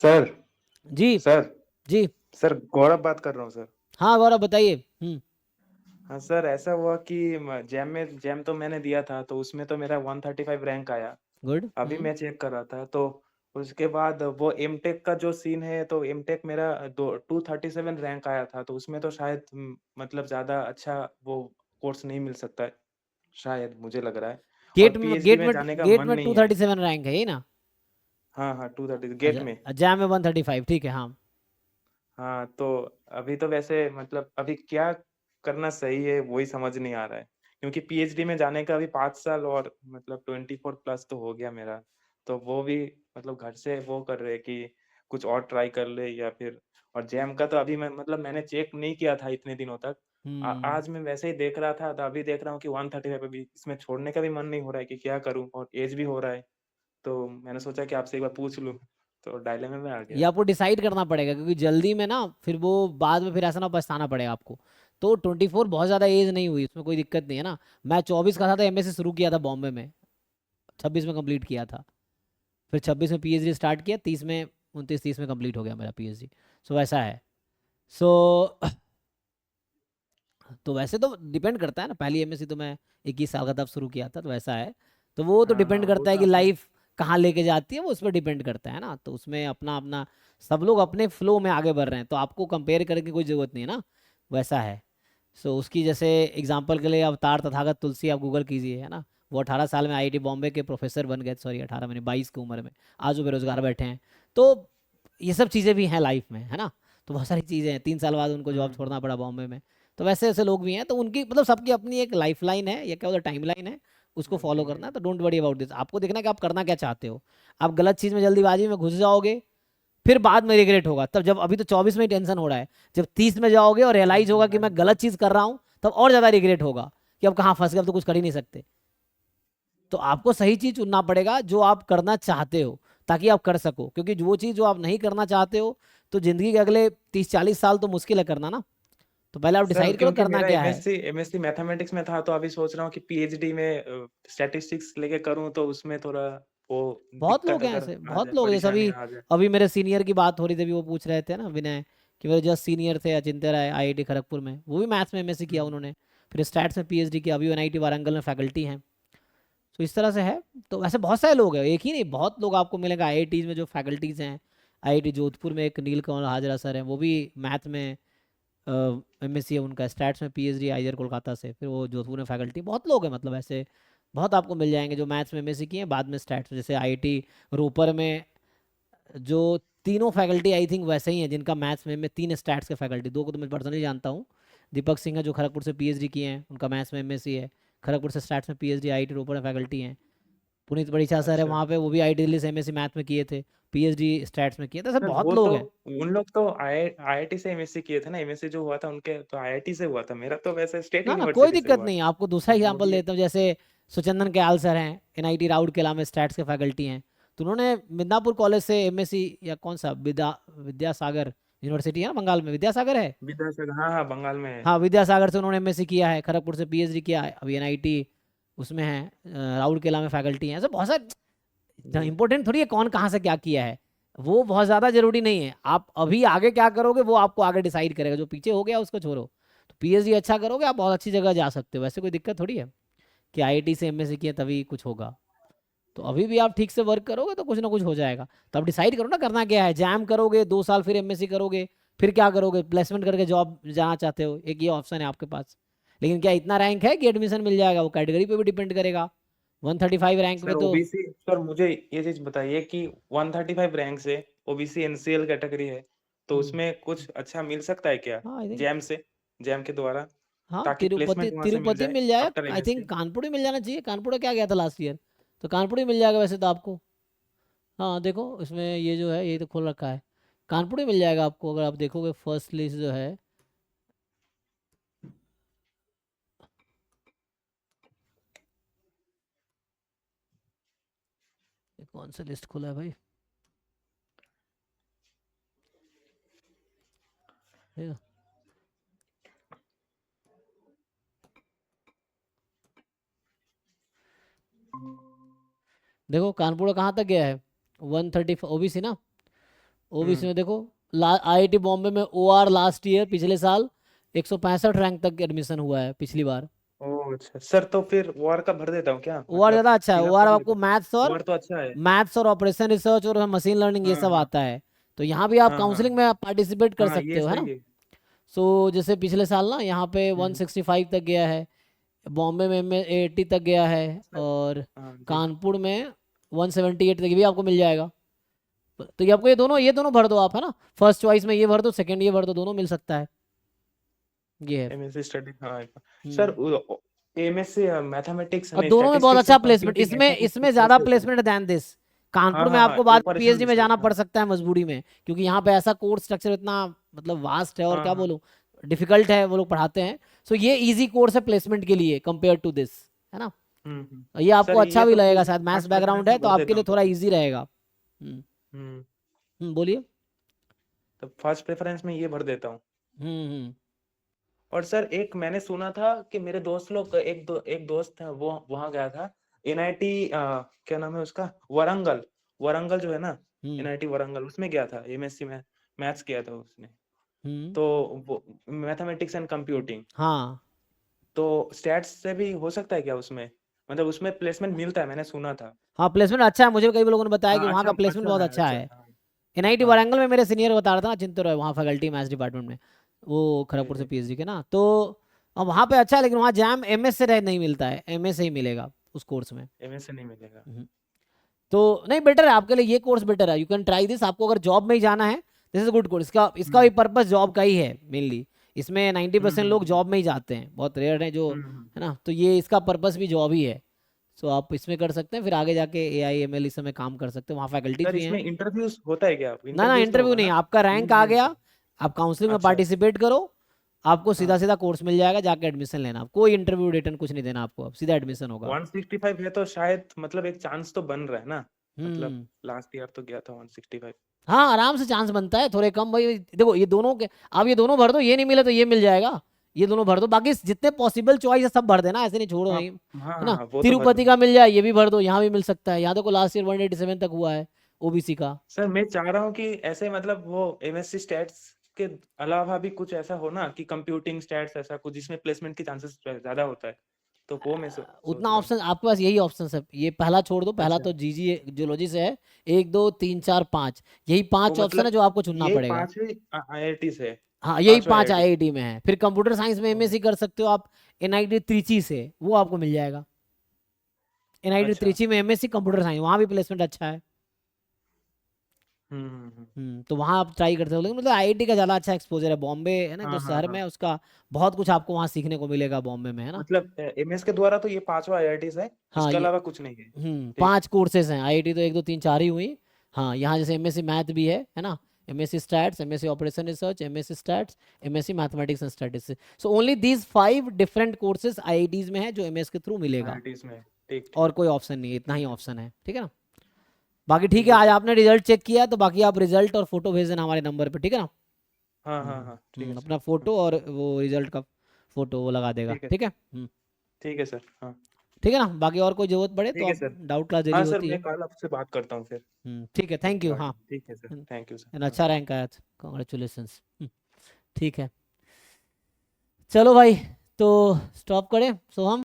Sir. जी। Sir. जी। Sir गौरव बात कर रहा हूँ सर। हाँ गौरव बताइए। हाँ सर, ऐसा हुआ कि जैम तो मैंने दिया था, तो उसमें तो मेरा 135 रैंक आया। गुड। अभी मैं चेक कर रहा था, तो उसके बाद वो एमटेक का जो सीन है, तो एमटेक मेरा दो 237 रैंक आया था, तो उसमें तो शायद मतलब ज़्यादा अच्छा वो कोर्स नहीं मिल सकता है, शायद मुझे लग रहा है। और गेट में पीएचडी गेट में में जाने का गेट मन में नहीं है। 237 रैंक है, यही ना? हाँ हाँ, 230 गेट अच्छा, में। जैम में 135, ठीक है, हाँ। हाँ, तो अभी तो वैसे मतलब अभी क्या करना सही है वही समझ नहीं आ रहा है, क्योंकि पीएचडी में जाने का अभी 5 साल और मतलब 24 प्लस तो हो गया मेरा। तो वो भी मतलब घर से वो कर रहे हैं कि कुछ और ट्राई कर ले या फिर। और जैम का तो अभी मैं मतलब मैंने चेक नहीं किया था इतने दिनों तक। आज मैं वैसे ही देख रहा था, तो अभी देख रहा हूँ कि 135 अभी इसमें छोड़ने का भी मन नहीं हो रहा है कि क्या करूँ, और एज भी हो रहा है। तो मैंने सोचा कि आपसे एक बार पूछ लूँ, तो डायलेमा में आ ये गया। आपको डिसाइड करना पड़ेगा, क्योंकि जल्दी में ना फिर वो बाद में फिर ऐसा ना पछताना पड़ेगा आपको। तो 24 बहुत ज़्यादा एज नहीं हुई, उसमें कोई दिक्कत नहीं है ना। मैं 24 का था तो एमएससी शुरू किया था बॉम्बे में, 26 में कंप्लीट किया था। फिर 26 में पीएचडी स्टार्ट किया, 30 में 29-30 में कंप्लीट हो गया मेरा पीएचडी। सो वैसा है। सो तो वैसे तो डिपेंड करता है ना, पहली एमएससी तो मैं 21 साल का तब शुरू किया था, तो वैसा है। तो वो तो हाँ हाँ, डिपेंड वो करता है तो कि आपने। लाइफ कहाँ लेके जाती है, वो उस पर डिपेंड करता है ना। तो उसमें अपना अपना सब लोग अपने फ्लो में आगे बढ़ रहे हैं, तो आपको कंपेयर करने की कोई ज़रूरत नहीं है ना। वैसा है। सो उसकी जैसे एग्जांपल के लिए अवतार तथागत तुलसी आप गूगल कीजिए, है ना। वो 18 साल में आईआईटी बॉम्बे के प्रोफेसर बन गए, सॉरी 18 मैंने 22 की उम्र में। आज वो बेरोजगार बैठे हैं। तो ये सब चीज़ें भी हैं लाइफ में, है ना। तो बहुत सारी चीज़ें हैं, 3 साल बाद उनको जॉब हम्म। छोड़ना पड़ा बॉम्बे में। तो वैसे ऐसे लोग भी हैं, तो उनकी मतलब सबकी अपनी एक लाइफ लाइन है या क्या होता है टाइम लाइन है, उसको फॉलो करना है। तो डोंट वरी अबाउट दिस, आपको देखना है कि आप करना क्या चाहते हो। आप गलत चीज़ में जल्दीबाजी में घुस जाओगे, फिर बाद में रिग्रेट होगा तब, जब अभी तो 24 में ही टेंशन हो रहा है। जब 30 में जाओगे और रियलाइज होगा कि मैं गलत चीज़ कर रहा हूँ, तब और ज़्यादा रिग्रेट होगा कि अब कहाँ फंस गए, अब तो कुछ कर ही नहीं सकते। तो आपको सही चीज़ चुनना पड़ेगा जो आप करना चाहते हो, ताकि आप कर सको। क्योंकि वो चीज़ जो आप नहीं करना चाहते हो, तो ज़िंदगी के अगले 30-40 साल तो मुश्किल है करना ना। तो पहले आप सर डिसाइड करो क्योंकि करना मेरा क्या है। एमएससी एमएससी मैथमेटिक्स में था, तो अभी सोच रहा हूँ कि पीएचडी में स्टैटिस्टिक्स लेके करूँ, तो उसमें थोड़ा वो बहुत दिक्कत लोग हैं अगर ऐसे, आ बहुत जाए, लोग जैसे परेशानी अभी आ जाए। अभी मेरे सीनियर की बात हो रही थी, अभी वो पूछ रहे थे ना विनय, कि मेरे जस्ट सीनियर थे अचिंत्य राय आईआईटी खड़गपुर में, वो भी मैथ्स में एमएससी किया हम्म। उन्होंने। फिर स्टैट्स में पीएचडी किया, अभी एनआईटी वारंगल में फैकल्टी हैं। तो इस तरह से है। तो वैसे बहुत सारे लोग हैं, एक ही नहीं, बहुत लोग आपको मिलेगा आईआईटीज में जो फैकल्टीज हैं। आईआईटी जोधपुर में एक नील कमल हाजरा सर हैं, वो भी मैथ में एमएससी है उनका, स्टैट्स में पीएचडी आइजर कोलकाता से, फिर वो जोधपुर में फैकल्टी। बहुत लोग हैं मतलब ऐसे, बहुत आपको मिल जाएंगे जो मैथ्स में एमएससी किए हैं बाद में स्टैट्स में। जैसे आईआईटी रोपर में जो तीनों फैकल्टी आई थिंक वैसे ही हैं, जिनका मैथ्स में 3 स्टैट्स के फैकल्टी, 2 को तो मैं पर्सनली जानता हूँ। दीपक सिंह है जो खड़गपुर से पीएचडी किए हैं, उनका मैथ्स में एमएससी है। खड़गपुर से स्टैट्स में पीएचडी, आईआईटी रोपर में फैकल्टी हैं। पुनीत बड़ीचा सर है अच्छा वहाँ पे, वो भी आईआईटी दिल्ली से एमएससी मैथ में किए थे, पीएचडी स्टैट्स में किए थे। सब सर, बहुत वो तो लोग हैं। उन लोग तो आईआईटी से एमएससी किए थे ना। एमएससी जो हुआ था उनके तो आईआईटी से हुआ था, मेरा तो वैसे स्टेट ना ना कोई यूनिवर्सिटी से दिक्कत हुआ नहीं, था। आपको दूसरा वो एग्जाम्पल भी। देता हूँ। जैसे सुचंदन कयाल सर हैं, एनआईटी राउड केला में स्टैट्स के फैकल्टी हैं। तो उन्होंने मिदनापुर कॉलेज से एमएससी, या कौन सा विद्यासागर यूनिवर्सिटी है ना बंगाल में, विद्यासागर है। विद्यासागर, हाँ हाँ, बंगाल में है। हाँ विद्यासागर से उन्होंने एमएससी किया है, खड़गपुर से पीएचडी किया है, अभी एनआईटी उसमें है, राउड केला में फैकल्टी हैं। ऐसे बहुत सारे, जी। इंपॉर्टेंट थोड़ी है कौन कहाँ से क्या किया है, वो बहुत ज़्यादा जरूरी नहीं है। आप अभी आगे क्या करोगे वो आपको आगे डिसाइड करेगा, जो पीछे हो गया उसको छोड़ो। तो पीएचडी अच्छा करोगे आप बहुत अच्छी जगह जा सकते हो, वैसे कोई दिक्कत थोड़ी है कि आईआईटी से एमएससी किया तभी कुछ होगा। तो अभी भी आप ठीक से वर्क करोगे तो कुछ ना कुछ हो जाएगा। तो आप डिसाइड करो ना करना क्या है। जैम करोगे 2 साल, फिर एमएससी करोगे, फिर क्या करोगे, प्लेसमेंट करके जॉब जाना चाहते हो, एक ये ऑप्शन है आपके पास। लेकिन क्या इतना रैंक है कि एडमिशन मिल जाएगा, वो कैटेगरी पे भी डिपेंड करेगा। 135 रैंक में सर तो। ओबीसी, सर मुझे ये चीज बताइए कि 135 रैंक से ओबीसी एनसीएल कैटेगरी है, तो हम्म, उसमें कुछ अच्छा मिल सकता है क्या? हाँ आई थिंक, जैम से, जैम के द्वारा, हाँ ताकि तिरुपति प्लेसमेंट वहां से मिल तिरुपति जाए मिल जाए, after I think MSc. Kanpur ही मिल जाना चाहिए। कानपुर क्या गया था लास्ट ईयर, तो कानपुर ही मिल जाएगा वैसे तो आपको। हाँ देखो इसमें ये जो है ये तो खोल रखा है, कानपुर ही मिल जाएगा आपको। अगर आप देखोगे फर्स्ट लिस्ट जो है, ये कौन सा लिस्ट खुला है भाई, ये देखो कानपुर कहाँ तक गया है, 130 ओबीसी ना, ओबीसी में देखो आईआईटी बॉम्बे में ओआर लास्ट ईयर पिछले साल 165 रैंक तक एडमिशन हुआ है पिछली बार। ओह अच्छा सर, तो फिर वार का भर देता हूँ क्या, ओआर मतलब ज़्यादा अच्छा है, फिलअप ओआर कर आपको लेता हूँ, वार तो अच्छा है। मैथ्स और ऑपरेशन रिसर्च और मशीन लर्निंग ये हाँ सब हाँ आता है। तो यहाँ भी आप हाँ हाँ काउंसलिंग में पार्टिसिपेट कर हाँ, सकते ये हो, है ना। सही है। सो जैसे पिछले साल ना यहाँ पे हम्म 165 तक गया है, बॉम्बे में 80 तक गया है, सर, और हाँ जी। कानपुर में 178 तक भी आपको मिल जाएगा। तो ये आपको ये दोनों भर दो आप, है ना। फर्स्ट चॉइस में ये भर दो, सेकंड ये भर दो, दोनों मिल सकता है। ये है। एमएससी स्टडी, हाँ हम्म। सर। एमएससी मैथमेटिक्स और नहीं, दोनों में बहुत स्टैटिस्टिक्स अच्छा एंड प्लेसमेंट, कंप्यूटिंग, इसमें ऐसा कुछ इसमें कोर्स ज्यादा है क्या? Placement than this. हाँ कानपुर में हाँ हाँ, आपको बाद में ऑपरेशन पीएचडी में जाना रिसर्च, पड़ हाँ सकता है मजबूरी में, क्योंकि यहाँ पे ऐसा कोर्स स्ट्रक्चर इतना मतलब वास्ट है, और हाँ क्या हाँ। बोलूँ, डिफिकल्ट है वो लोग पढ़ाते हैं। सो ये इजी कोर्स है प्लेसमेंट के लिए कंपेयर टू दिस, है ना। हम्म। और ये आपको सर अच्छा ये भी तो लगेगा, फिर शायद मैथ्स फर्स्ट बैकग्राउंड प्रेफरेंस है में तो भर आपके देता लिए हूँ तो थोड़ा फिर। इजी रहेगा। हम्म। बोलिए। तो फर्स्ट प्रेफरेंस में ये भर देता हूँ। हम्म। और सर एक मैंने सुना था कि मेरे दोस्त लोग, एक दोस्त था वो वहां गया था, एनआईटी, क्या नाम है उसका, वरंगल। वरंगल जो है ना, हम्म। एनआईटी वरंगल, उसमें गया था एमएससी में, मैथ्स किया था उसने। हम्म। तो वो मैथमेटिक्स एंड कंप्यूटिंग, हाँ तो स्टैट्स से भी हो सकता है क्या उसमें, मतलब उसमें प्लेसमेंट मिलता है, मैंने सुना था। हाँ, प्लेसमेंट अच्छा है, मुझे भी कई लोगों ने बताया कि हाँ वहाँ अच्छा, का प्लेसमेंट अच्छा बहुत है, अच्छा अच्छा है। है, हाँ एनआईटी हाँ। वारंगल में मेरे सीनियर बता रहा था ना, चिंतन रॉय, वहाँ फैकल्टी मैथ्स डिपार्टमेंट में, वो जी खड़गपुर से जी। पीएचडी के ना। तो अब वहाँ पे अच्छा है, लेकिन वहाँ जैम एमएस से नहीं मिलता है, एमएस से ही मिलेगा उस कोर्स में। एमएस से नहीं मिलेगा। हम्म। तो नहीं, बेटर है आपके लिए, ये कोर्स बेटर है, यू कैन ट्राई दिस। आपको अगर जॉब में ही जाना है, दिस इज गुड कोर्स। इसका इसका हम्म भी पर्पस जॉब का ही है मेनली। इसमें 90% लोग हम्म। जॉब में ही जाते हैं, बहुत रेयर है जो, हम्म। है ना। तो ये इसका पर्पस भी जॉब ही है। सो आप इसमें कर सकते हैं, फिर आगे जाके एआई एमएल इस समय काम कर सकते हैं, वहाँ फैकल्टीज सर भी हैं। इसमें इंटरव्यूज होता है क्या, ना ना, इंटरव्यूज तो इंटरव्यू होगा नहीं, ना? आपका रैंक आ मेंस गया, है। आप काउंसलिंग में अच्छा अच्छा। पार्टिसिपेट करो, आपको सीधा हाँ, सीधा कोर्स मिल जाएगा, जाके एडमिशन लेना, आप कोई इंटरव्यू रिटर्न कुछ नहीं देना आपको, अब सीधा एडमिशन होगा। 165 है तो शायद मतलब एक चांस तो बन रहा है ना, मतलब हम्म। लास्ट ईयर तो गया था 165। हाँ, आराम से चांस बनता है, थोड़े कम भाई। देखो ये दोनों के, आप ये दोनों भर दो, ये नहीं मिले तो ये मिल जाएगा, ये दोनों भर दो, बाकी जितने पॉसिबल चॉइस है सब भर देना, ऐसे नहीं छोड़ो हाँ नहीं, हाँ है हाँ ना। हाँ, वो तो भर तिरुपति दूंगा। का मिल जाए ये भी भर दो, यहाँ भी मिल सकता है, यहाँ देखो लास्ट ईयर 187 तक हुआ है ओबीसी का। सर मैं चाह रहा हूँ कि ऐसे मतलब वो एमएससी स्टैट्स के अलावा भी कुछ ऐसा हो ना, कि कंप्यूटिंग स्टैट्स ऐसा कुछ जिसमें प्लेसमेंट की चांसेस ज्यादा होता है, तो वो मैं उतना सोच रहा हूँ। ऑप्शन आपके पास, यही ऑप्शन है, ये पहला छोड़ दो, पहला अच्छा, तो जीजी जियोलॉजी से है। 1 2 3 4 5, यही तो 5 ऑप्शन है मतलब जो आपको चुनना ये पड़ेगा। पांचवी आईआईटी से, हाँ, यही पांचवा 5 आईआईटी। आईआईटी में है। फिर कंप्यूटर साइंस में एमएससी कर सकते हो आप, एनआईटी त्रिची से, वो आपको मिल जाएगा। एनआईटी अच्छा। त्रिची में एमएससी कंप्यूटर साइंस, वहाँ भी प्लेसमेंट अच्छा है। हम्म। तो वहाँ आप ट्राई करते हो, लेकिन मतलब आईआईटी का ज़्यादा अच्छा एक्सपोजर है, बॉम्बे है ना जो हाँ हाँ शहर में हाँ, है उसका, बहुत कुछ आपको वहाँ सीखने को मिलेगा बॉम्बे में, है ना। मतलब एमएस के द्वारा तो ये पांचवा आईआईटी है, हाँ इसके ये, अलावा कुछ नहीं है। ठीक। 5 कोर्सेज हैं, आईआईटी तो 1 2 3 4 ही हुई। हाँ, यहाँ जैसे एमएससी मैथ भी है ना, MSc stats, MSc operation research, MSc stats, MSc mathematics and statistics. So only these 5 different courses IITs में है जो एमएस के थ्रू मिलेगा, आईआईटी में, ठीक और ठीक। कोई ऑप्शन नहीं है, इतना ही ठीक है सर। ऑप्शन है, ठीक है ना। बाकी ठीक ठीक है, है आज सर। आपने रिजल्ट चेक किया तो बाकी आप रिजल्ट और फोटो भेज देना हमारे नंबर पे, ठीक है ना। हाँ हाँ हाँ, ठीक है सर। अपना फोटो और वो रिजल्ट का फोटो वो लगा देगा, ठीक है, ठीक है। ठीक है सर, हाँ। ठीक है ना, बाकी और कोई जरूरत पड़े तो ठीक है आप, सर। डाउट क्लास डेली हाँ सर, होती मैं है। कल आपसे बात करता हूँ फिर ठीक है, थैंक यू। हाँ, रिगार्डिंग। ठीक है सर, थैंक यू सर, हाँ। अच्छा रैंक आया, कॉन्ग्रेचुलेसन्स। ठीक है, चलो भाई, तो स्टॉप करें सोहम।